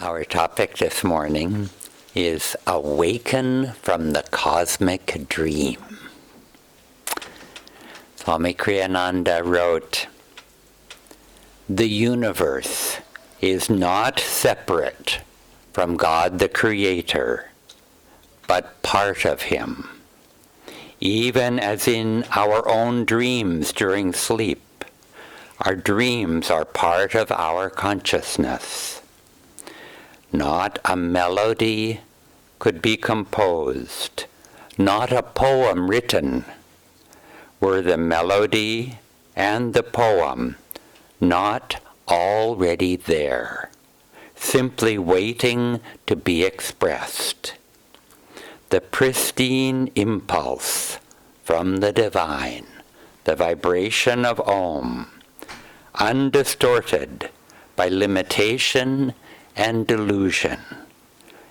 Our topic this morning is Awaken from the Cosmic Dream. Swami Kriyananda wrote, "The universe is not separate from God the Creator, but part of Him, even as in our own dreams during sleep. Our dreams are part of our consciousness. Not a melody could be composed, not a poem written, were the melody and the poem not already there, simply waiting to be expressed. The pristine impulse from the divine, the vibration of Om, undistorted by limitation and delusion,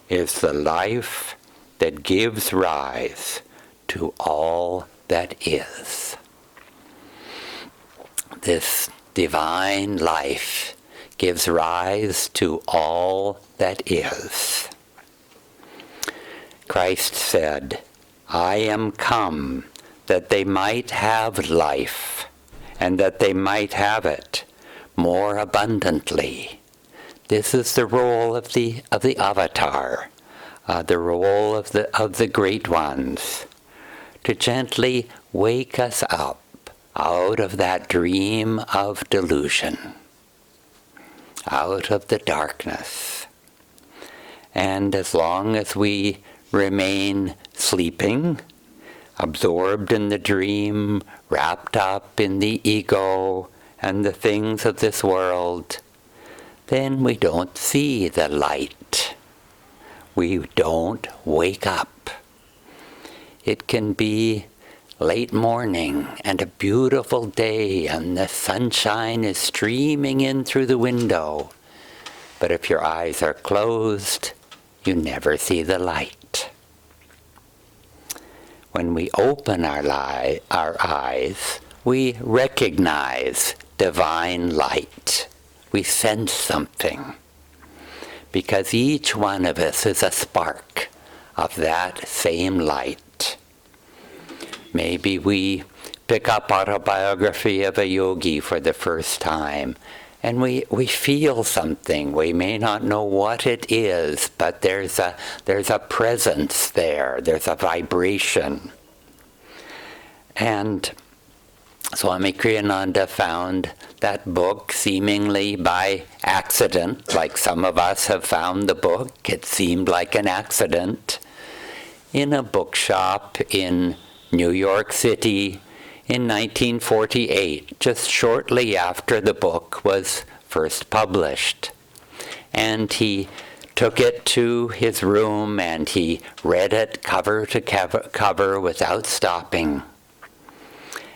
is the life that gives rise to all that is." This divine life gives rise to all that is. Christ said, "I am come that they might have life, and that they might have it more abundantly." This is the role of the avatar, the role of the great ones, to gently wake us up out of that dream of delusion, out of the darkness. And as long as we remain sleeping, absorbed in the dream, wrapped up in the ego and the things of this world, then we don't see the light. We don't wake up. It can be late morning and a beautiful day and the sunshine is streaming in through the window. But if your eyes are closed, you never see the light. When we open our eyes, we recognize divine light. We sense something, because each one of us is a spark of that same light. Maybe we pick up Autobiography of a Yogi for the first time, and we feel something. We may not know what it is, but there's a presence there. There's a vibration. And Swami Kriyananda found that book seemingly by accident, like some of us have found the book. It seemed like an accident in a bookshop in New York City in 1948, just shortly after the book was first published. And he took it to his room and he read it cover to cover without stopping.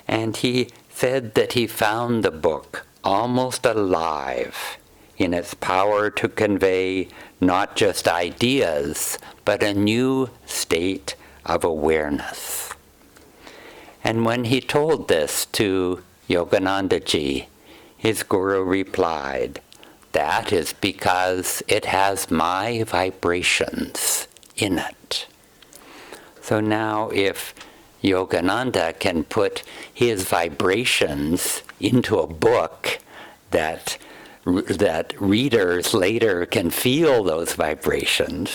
And he said that he found the book almost alive in its power to convey not just ideas, but a new state of awareness. And when he told this to Yoganandaji, his guru replied, "That is because it has my vibrations in it." So now if Yogananda can put his vibrations into a book that readers later can feel those vibrations,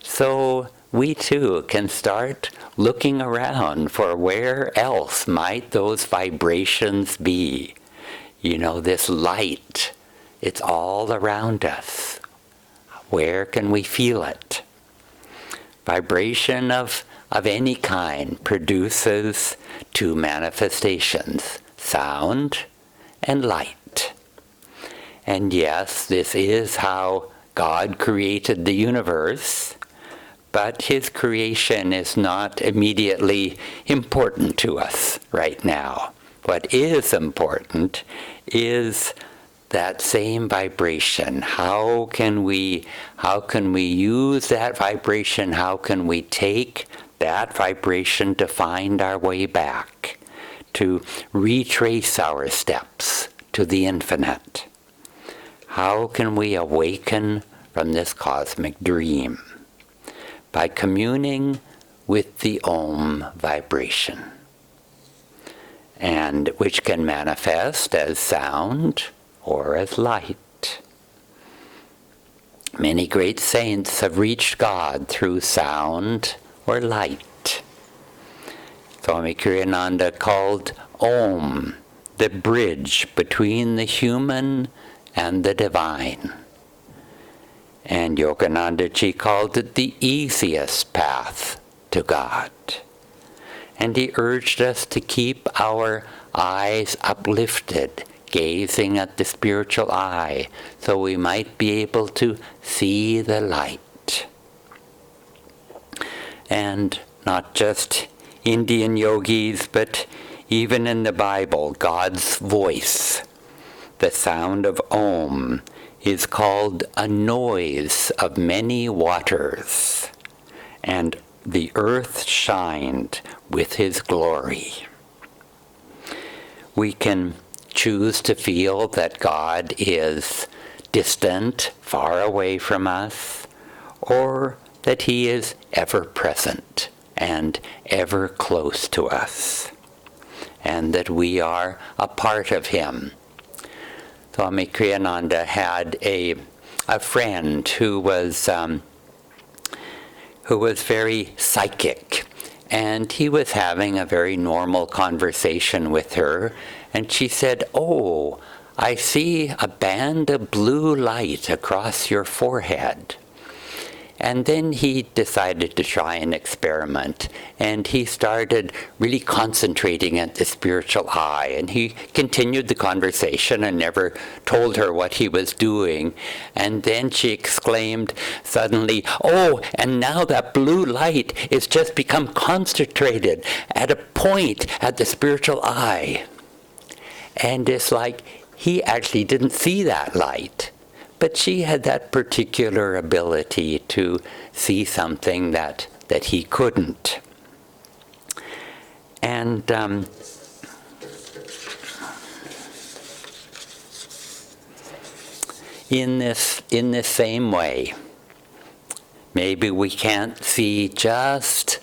so we too can start looking around for where else might those vibrations be. You know, this light, it's all around us. Where can we feel it? Vibration of any kind produces two manifestations, sound and light. And yes, this is how God created the universe, but His creation is not immediately important to us right now. What is important is that same vibration. How can we use that vibration? How can we take that vibration to find our way back, to retrace our steps to the infinite? How can we awaken from this cosmic dream by communing with the Om vibration, and which can manifest as sound or as light. Many great saints have reached God through sound or light. Swami Kriyananda called Om the bridge between the human and the divine. And Yoganandaji called it the easiest path to God. And he urged us to keep our eyes uplifted, gazing at the spiritual eye, so we might be able to see the light. And not just Indian yogis, but even in the Bible, God's voice, the sound of Om, is called a noise of many waters, and the earth shined with his glory. We can choose to feel that God is distant, far away from us, or that he is ever present and ever close to us, and that we are a part of him. Swami Kriyananda had a friend who was very psychic, and he was having a very normal conversation with her, and she said, "Oh, I see a band of blue light across your forehead." And then he decided to try an experiment, and he started really concentrating at the spiritual eye, and he continued the conversation and never told her what he was doing. And then she exclaimed suddenly, "Oh, and now that blue light is just become concentrated at a point at the spiritual eye." And it's like he actually didn't see that light. But she had that particular ability to see something that he couldn't. And in this same way, maybe we can't see just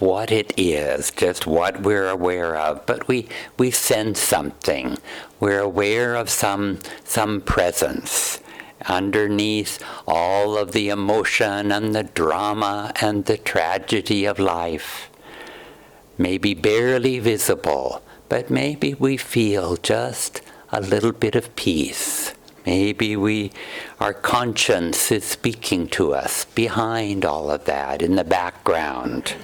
what it is, just what we're aware of, but we sense something. We're aware of some presence underneath all of the emotion and the drama and the tragedy of life. Maybe barely visible, but maybe we feel just a little bit of peace. Maybe our conscience is speaking to us behind all of that, in the background.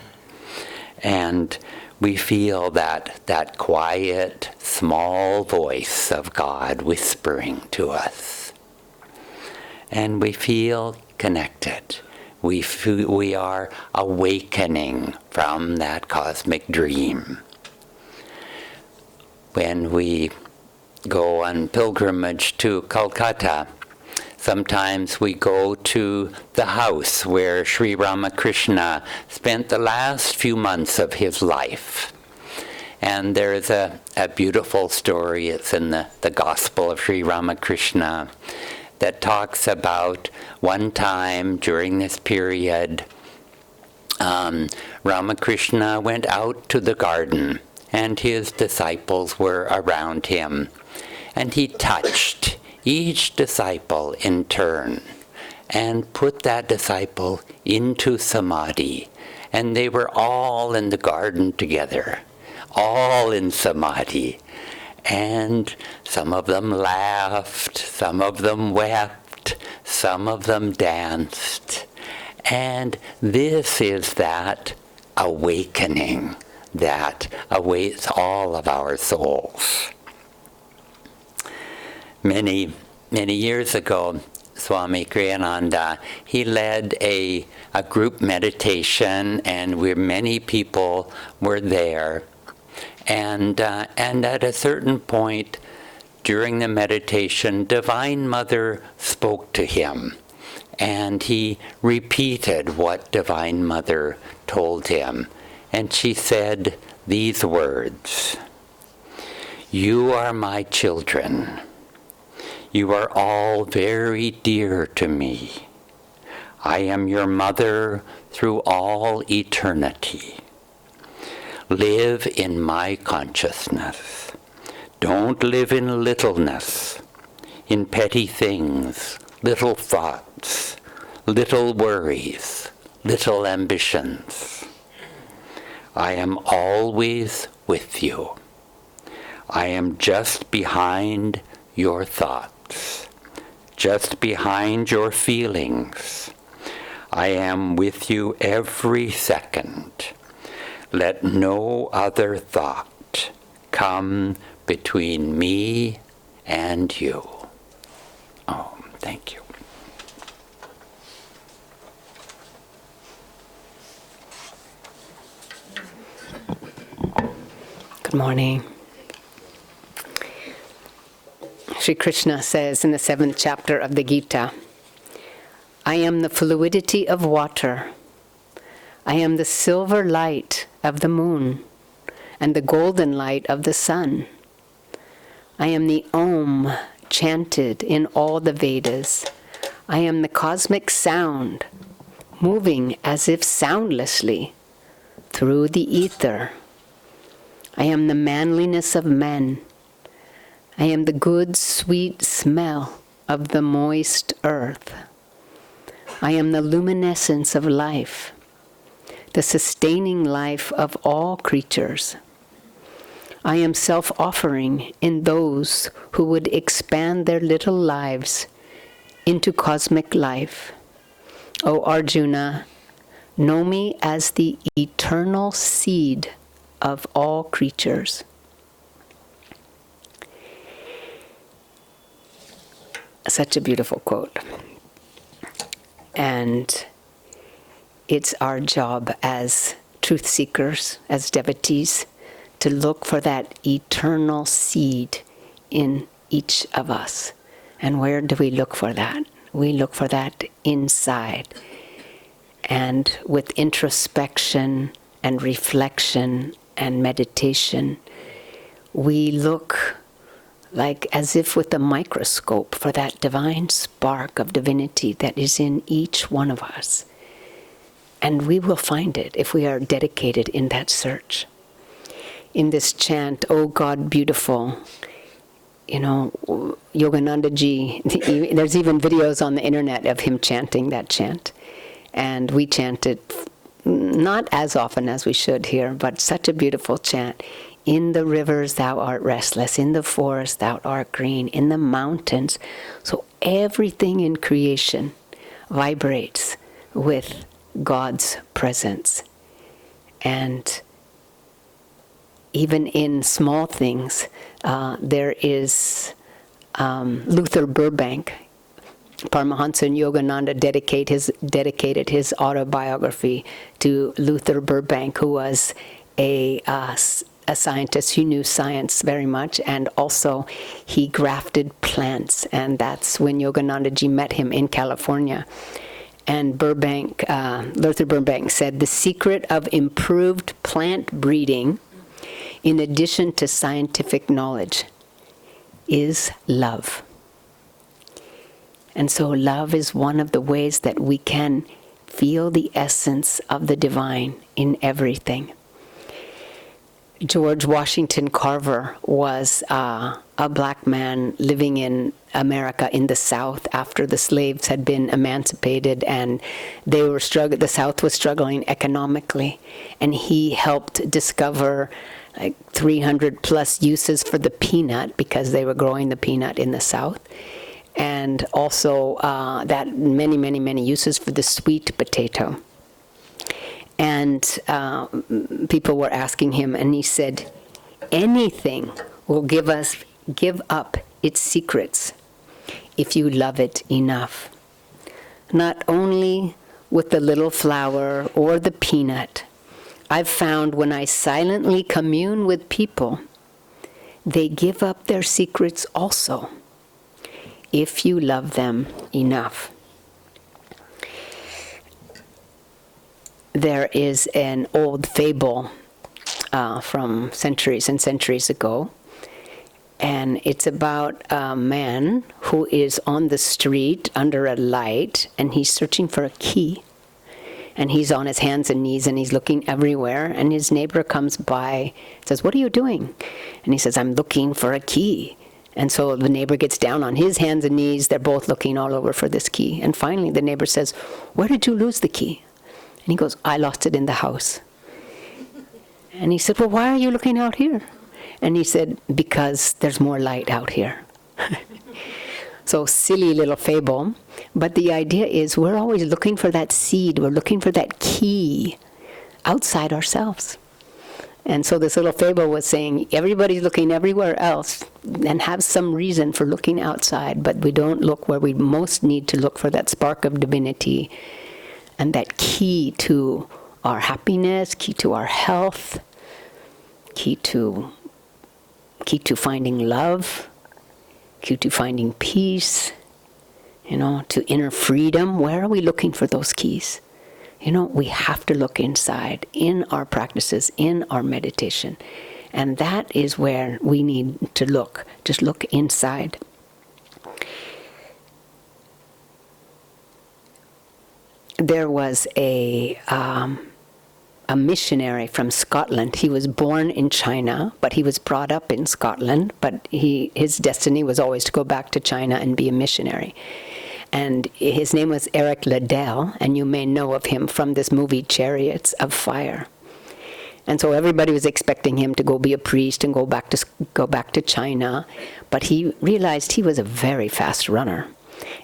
And we feel that quiet, small voice of God whispering to us. And we feel connected. We are awakening from that cosmic dream. When we go on pilgrimage to Calcutta, sometimes we go to the house where Sri Ramakrishna spent the last few months of his life. And there is a beautiful story, it's in the Gospel of Sri Ramakrishna, that talks about one time during this period, Ramakrishna went out to the garden, and his disciples were around him. And he touched each disciple in turn and put that disciple into samadhi. And they were all in the garden together, all in samadhi. And some of them laughed, some of them wept, some of them danced. And this is that awakening that awaits all of our souls. Many years ago, Swami Kriyananda, he led a group meditation, and many people were there. And at a certain point during the meditation, Divine Mother spoke to him, and he repeated what Divine Mother told him. And she said these words, "You are my children. You are all very dear to me. I am your mother through all eternity. Live in my consciousness. Don't live in littleness, in petty things, little thoughts, little worries, little ambitions. I am always with you. I am just behind your thoughts, just behind your feelings. I am with you every second. Let no other thought come between me and you. Oh, thank you. Good morning. Sri Krishna says in the 7th chapter of the Gita, I am the fluidity of water. I am the silver light of the moon and the golden light of the sun. I am the Om chanted in all the Vedas. I am the cosmic sound moving as if soundlessly through the ether. I am the manliness of men. I am the good, sweet smell of the moist earth. I am the luminescence of life, the sustaining life of all creatures. I am self-offering in those who would expand their little lives into cosmic life. O Arjuna, know me as the eternal seed of all creatures. Such a beautiful quote. And it's our job as truth seekers, as devotees, to look for that eternal seed in each of us. And where do we look for that? We look for that inside. And with introspection and reflection and meditation, we look like as if with a microscope for that divine spark of divinity that is in each one of us. And we will find it if we are dedicated in that search. In this chant, O God beautiful, Yogananda ji, there's even videos on the internet of him chanting that chant. And we chant it not as often as we should here, but such a beautiful chant. In the rivers thou art restless, in the forest thou art green, in the mountains. So everything in creation vibrates with God's presence. And even in small things, there is Luther Burbank. Paramhansa Yogananda dedicated his autobiography to Luther Burbank, who was a scientist who knew science very much, and also he grafted plants, and that's when Yogananda ji met him in California. And Luther Burbank said, the secret of improved plant breeding, in addition to scientific knowledge, is love. And so love is one of the ways that we can feel the essence of the divine in everything. George Washington Carver was a black man living in America in the South after the slaves had been emancipated, and the South was struggling economically, and he helped discover like 300 plus uses for the peanut, because they were growing the peanut in the South, and also that many uses for the sweet potato. And people were asking him, and he said, anything will give up its secrets if you love it enough. Not only with the little flower or the peanut, I've found when I silently commune with people, they give up their secrets also, if you love them enough. There is an old fable from centuries and centuries ago, and it's about a man who is on the street under a light, and he's searching for a key. And he's on his hands and knees, and he's looking everywhere. And his neighbor comes by, says, "What are you doing?" And he says, "I'm looking for a key." And so the neighbor gets down on his hands and knees. They're both looking all over for this key. And finally, the neighbor says, "Where did you lose the key?" And he goes, "I lost it in the house." And he said, "Well, why are you looking out here?" And he said, "Because there's more light out here." So silly little fable. But the idea is we're always looking for that seed. We're looking for that key outside ourselves. And so this little fable was saying everybody's looking everywhere else and have some reason for looking outside, but we don't look where we most need to look for that spark of divinity and that key to our happiness, key to our health, key to finding love, key to finding peace, to inner freedom. Where are we looking for those keys? We have to look inside, in our practices, in our meditation. And that is where we need to look. Just look inside. There was a missionary from Scotland. He was born in China, but he was brought up in Scotland. But his destiny was always to go back to China and be a missionary. And his name was Eric Liddell, and you may know of him from this movie, Chariots of Fire. And so everybody was expecting him to go be a priest and go back to China. But he realized he was a very fast runner.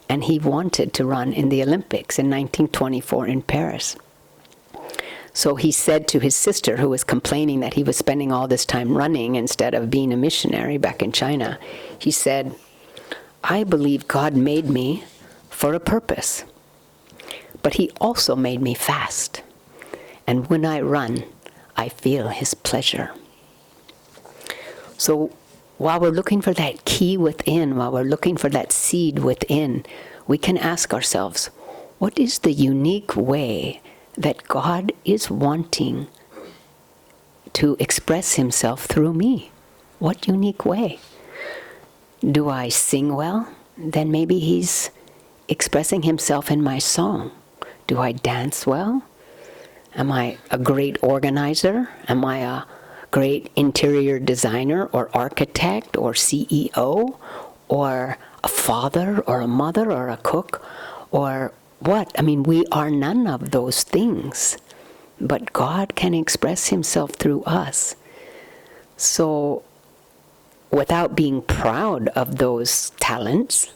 And he wanted to run in the Olympics in 1924 in Paris. So he said to his sister, who was complaining that he was spending all this time running instead of being a missionary back in China, he said, "I believe God made me for a purpose, but he also made me fast. And when I run, I feel his pleasure." So while we're looking for that key within, while we're looking for that seed within, we can ask ourselves, what is the unique way that God is wanting to express himself through me? What unique way? Do I sing well? Then maybe he's expressing himself in my song. Do I dance well? Am I a great organizer? Am I a great interior designer or architect or CEO or a father or a mother or a cook or what? I mean, we are none of those things, but God can express himself through us. So without being proud of those talents,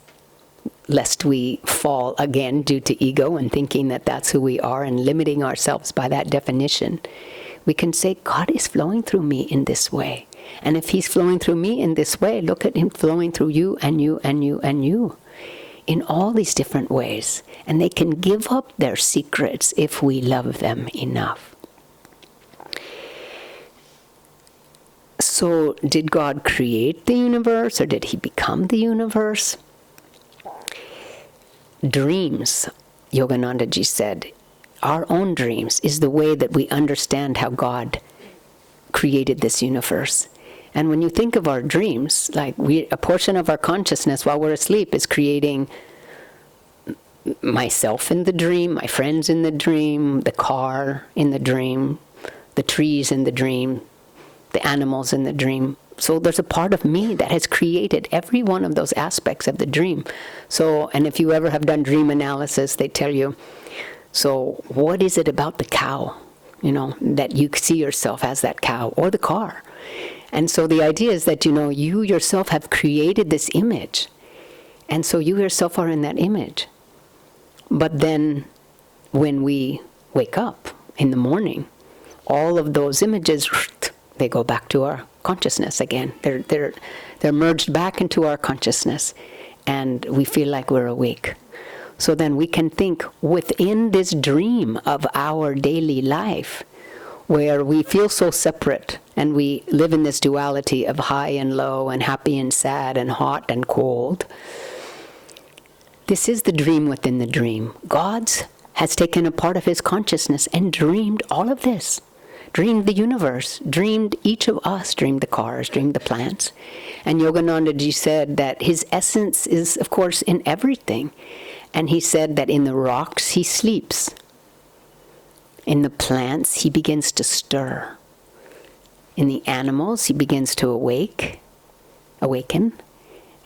lest we fall again due to ego and thinking that that's who we are and limiting ourselves by that definition, we can say, God is flowing through me in this way. And if he's flowing through me in this way, look at him flowing through you and you and you and you in all these different ways. And they can give up their secrets if we love them enough. So did God create the universe, or did he become the universe? Dreams, Yogananda ji said, our own dreams is the way that we understand how God created this universe. And when you think of our dreams, like a portion of our consciousness while we're asleep is creating myself in the dream, my friends in the dream, the car in the dream, the trees in the dream, the animals in the dream. So there's a part of me that has created every one of those aspects of the dream. So, and if you ever have done dream analysis, they tell you, so what is it about the cow, that you see yourself as that cow, or the car? And so the idea is that, you yourself have created this image. And so you yourself are in that image. But then when we wake up in the morning, all of those images, they go back to our consciousness again. They're merged back into our consciousness, and we feel like we're awake. So then we can think within this dream of our daily life, where we feel so separate, and we live in this duality of high and low, and happy and sad, and hot and cold. This is the dream within the dream. God has taken a part of his consciousness and dreamed all of this. dreamed the universe, dreamed each of us, dreamed the cars, dreamed the plants. And Yogananda ji said that his essence is, of course, in everything. And he said that in the rocks he sleeps. In the plants he begins to stir. In the animals he begins to awaken.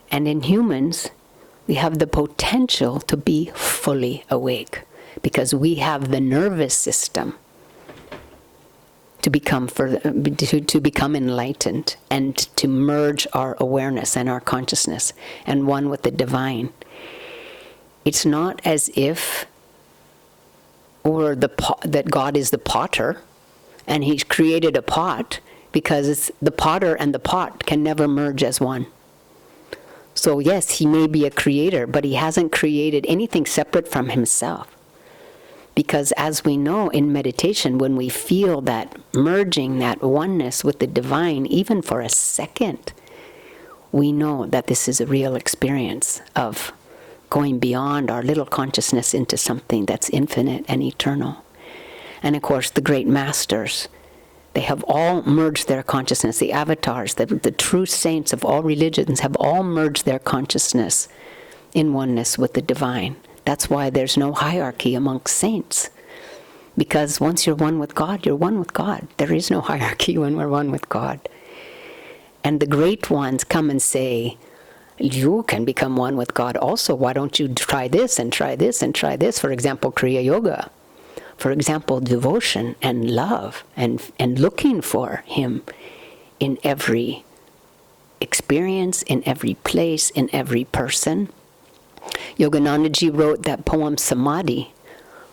And in humans we have the potential to be fully awake because we have the nervous system to become enlightened and to merge our awareness and our consciousness and one with the divine. It's not as if that God is the potter and he's created a pot, because the potter and the pot can never merge as one. So yes, he may be a creator, but he hasn't created anything separate from himself. Because as we know in meditation, when we feel that merging, that oneness with the divine, even for a second, we know that this is a real experience of going beyond our little consciousness into something that's infinite and eternal. And of course, the great masters, they have all merged their consciousness. The avatars, the true saints of all religions have all merged their consciousness in oneness with the divine. That's why there's no hierarchy amongst saints. Because once you're one with God, you're one with God. There is no hierarchy when we're one with God. And the great ones come and say, you can become one with God also. Why don't you try this and try this and try this? For example, Kriya Yoga. For example, devotion and love and looking for Him in every experience, in every place, in every person. Yogananda ji wrote that poem Samadhi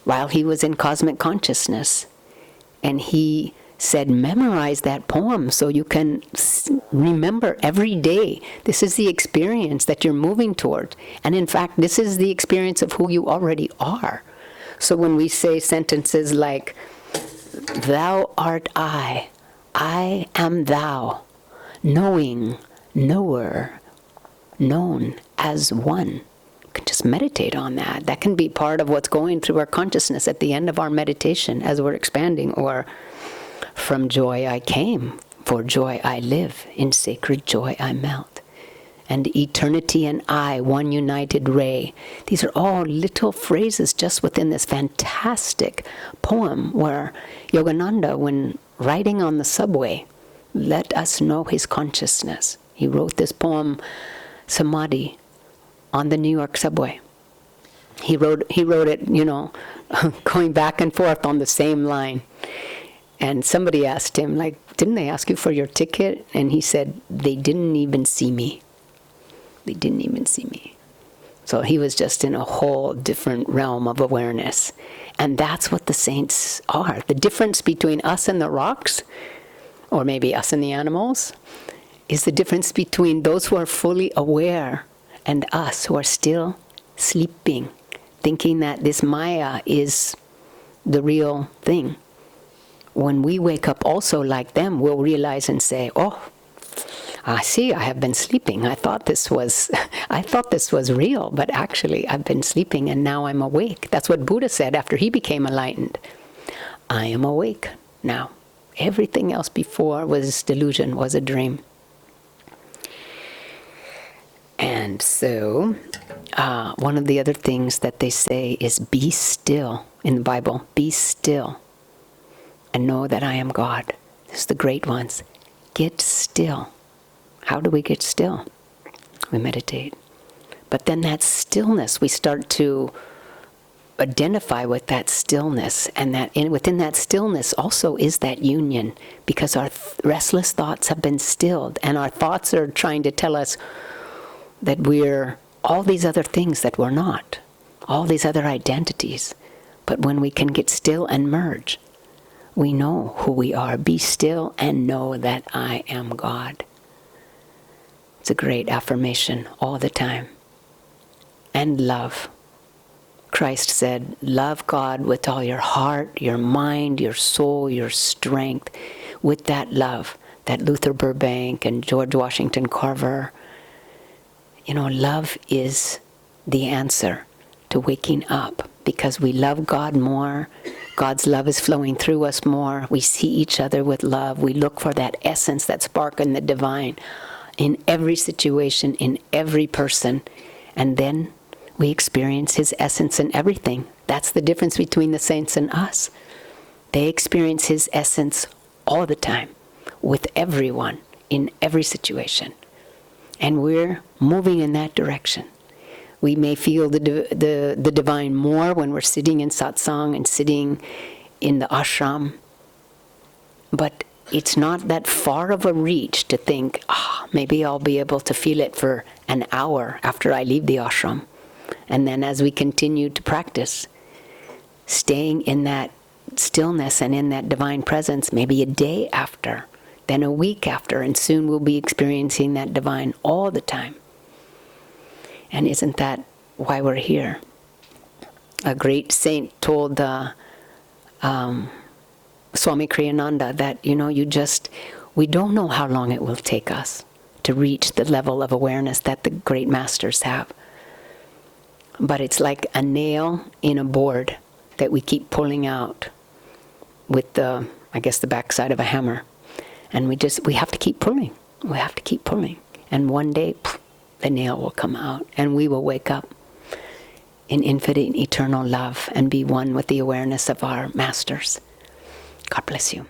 while he was in cosmic consciousness. And he said, memorize that poem so you can remember every day. This is the experience that you're moving toward. And in fact, this is the experience of who you already are. So when we say sentences like, thou art I am thou, knowing, knower, known as one. You can just meditate on that. That can be part of what's going through our consciousness at the end of our meditation as we're expanding. Or, from joy I came, for joy I live, in sacred joy I melt. And eternity and I, one united ray. These are all little phrases just within this fantastic poem where Yogananda, when riding on the subway, let us know his consciousness. He wrote this poem, Samadhi, on the New York subway. He wrote it, going back and forth on the same line. And somebody asked him, didn't they ask you for your ticket? And he said, they didn't even see me. They didn't even see me. So he was just in a whole different realm of awareness. And that's what the saints are. The difference between us and the rocks, or maybe us and the animals, is the difference between those who are fully aware and us who are still sleeping, thinking that this Maya is the real thing. When we wake up also like them, we'll realize and say, oh, I see, I have been sleeping. I thought this was real, but actually I've been sleeping and now I'm awake. That's what Buddha said after he became enlightened. I am awake now. Everything else before was delusion, was a dream. And so, one of the other things that they say is be still in the Bible. Be still and know that I am God. This is the great ones. Get still. How do we get still? We meditate. But then that stillness, we start to identify with that stillness, and within that stillness also is that union, because our restless thoughts have been stilled, and our thoughts are trying to tell us that we're all these other things that we're not, all these other identities. But when we can get still and merge, we know who we are. Be still and know that I am God. It's a great affirmation all the time. And love. Christ said, love God with all your heart, your mind, your soul, your strength. With that love, that Luther Burbank and George Washington Carver, love is the answer to waking up, because we love God more God's love is flowing through us more. We see each other with love. We look for that essence, that spark in the divine in every situation, in every person. And then we experience His essence in everything. That's the difference between the saints and us. They experience His essence all the time, with everyone, in every situation. And we're moving in that direction. We may feel the divine more when we're sitting in satsang and sitting in the ashram. But it's not that far of a reach to think, maybe I'll be able to feel it for an hour after I leave the ashram. And then as we continue to practice, staying in that stillness and in that divine presence, maybe a day after, then a week after, and soon we'll be experiencing that divine all the time. And isn't that why we're here? A great saint told Swami Kriyananda that, we don't know how long it will take us to reach the level of awareness that the great masters have. But it's like a nail in a board that we keep pulling out with the backside of a hammer. And we have to keep pulling. We have to keep pulling. And one day, the nail will come out, and we will wake up in infinite eternal love and be one with the awareness of our masters. God bless you.